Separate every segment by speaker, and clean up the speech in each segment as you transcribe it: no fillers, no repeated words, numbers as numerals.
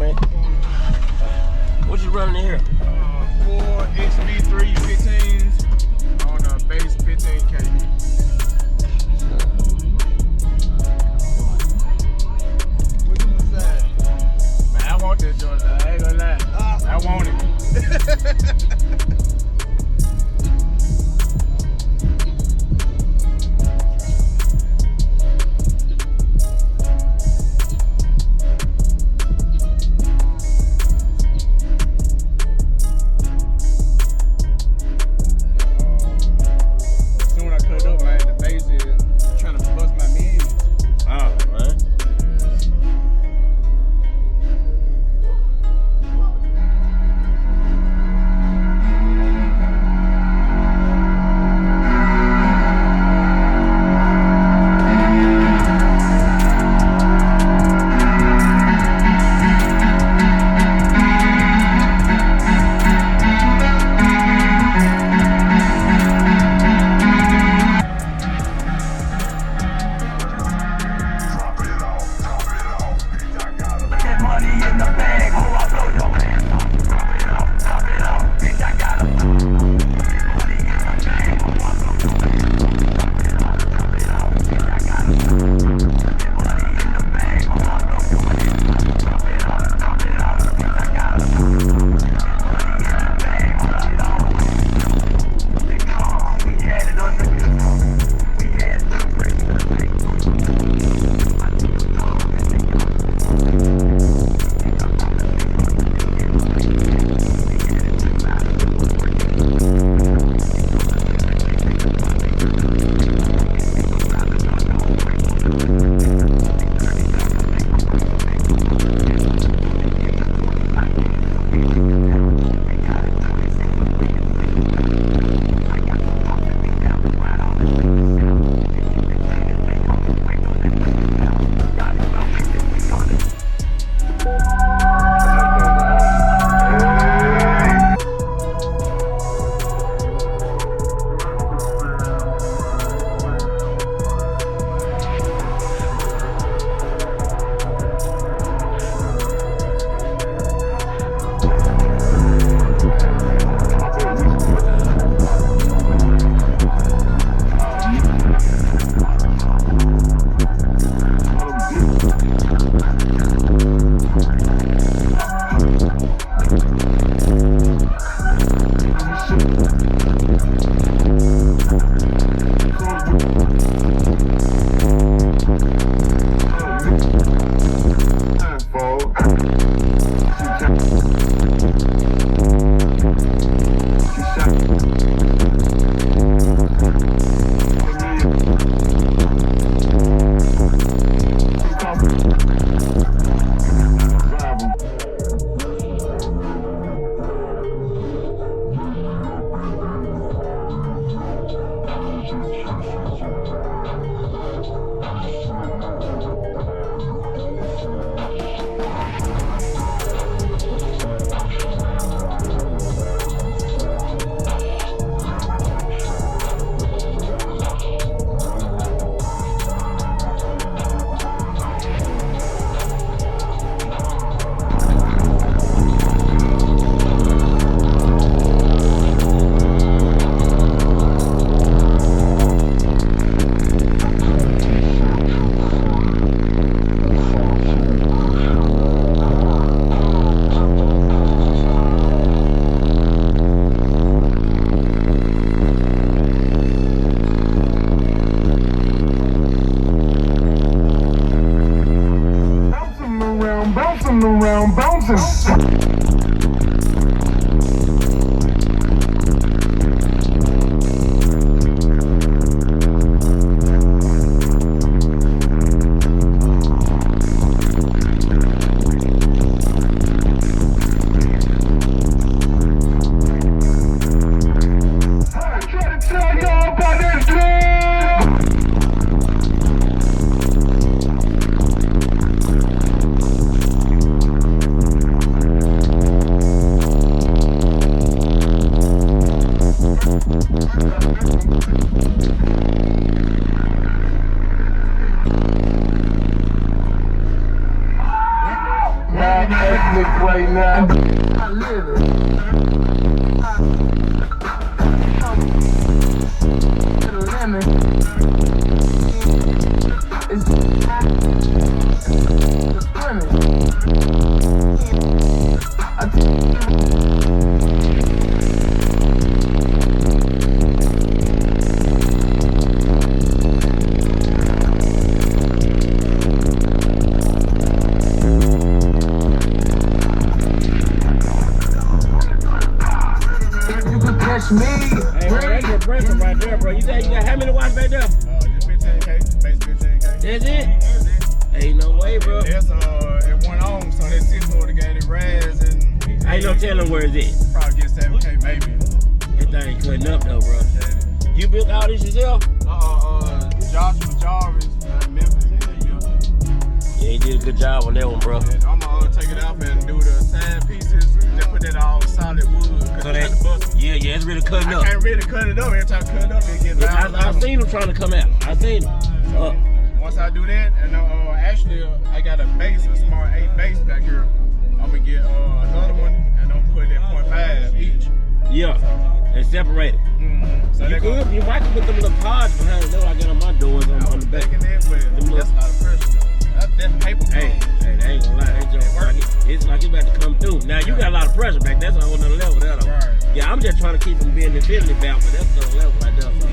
Speaker 1: on, man? What you running in here?
Speaker 2: 4 XB3 15s on a base 15K. What you say? Man, I want this joint. I ain't gonna lie. I want it.
Speaker 3: Around bouncing. money. You could catch me.
Speaker 1: Hey, bro, that's your breaker right there, bro. You got how many watts back there?
Speaker 2: Just 15K, base 15K.
Speaker 1: That's it? Ain't no way, bro.
Speaker 2: That's it went on, so that 6 would have got it raz and
Speaker 1: Ain't no telling where it's at.
Speaker 2: probably get 7K maybe.
Speaker 1: That thing cutting up though, bro. You built all this yourself?
Speaker 2: Joshua Jarvis, Memphis,
Speaker 1: Yeah, he did a good job on that one, bro.
Speaker 2: I'm gonna take it out and do the side pieces. Just put that all solid wood.
Speaker 1: So that, yeah, it's really cutting
Speaker 2: I
Speaker 1: up.
Speaker 2: can't really cut it up. Every time I cut it up, it get loud.
Speaker 1: I seen him trying to come out. I seen him.
Speaker 2: So, once I do that, and actually I got a base, a smart 8 base back here. I'm gonna get another one, and I'm putting it 0.5 each.
Speaker 1: Yeah, and separated.
Speaker 2: So
Speaker 1: You could, you might put them little pods behind the door. I got on my doors on the back.
Speaker 2: Thinking that, but that's a lot of pressure though. That's paper.
Speaker 1: Hey, they ain't gonna lie, that joint it's like it's about to come through. Now you got a lot of pressure back. That's a whole nother level there though.
Speaker 2: Right.
Speaker 1: Yeah, I'm just trying to keep them being infinity bound, but that's another level right there. So,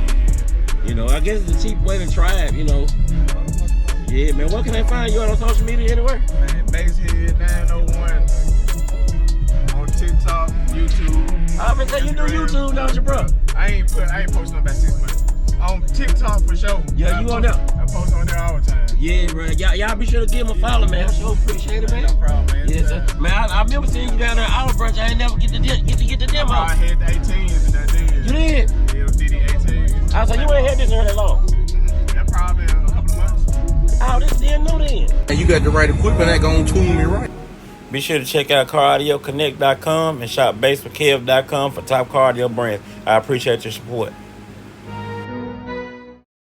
Speaker 1: you know, I guess it's a cheap way to try it, you know. Yeah, man, what can they find you on social media anywhere?
Speaker 2: Man, Basshead 901 on TikTok, YouTube.
Speaker 1: I've been saying you do YouTube, don't you, bro?
Speaker 2: I ain't posting about 6 months. On TikTok for sure.
Speaker 1: Yeah, you on there?
Speaker 2: I post on there all the time.
Speaker 1: Yeah, bro. Y'all be sure to give him a follow, man. I sure appreciate it, man.
Speaker 2: No problem, man.
Speaker 1: Yeah, sir. Man, I remember seeing you down there at Olive Branch. I ain't never get the demo.
Speaker 2: I had the 18s and I did.
Speaker 1: You did?
Speaker 2: Yeah, did the 18s.
Speaker 1: I said you ain't had this in that long.
Speaker 2: That probably a couple of months.
Speaker 1: Oh, this still new then.
Speaker 4: And you got the right equipment that gonna tune me right.
Speaker 1: Be sure to check out CarAudioConnect.com and shop BASSWITHKEV.com for top car audio brands. I appreciate your support.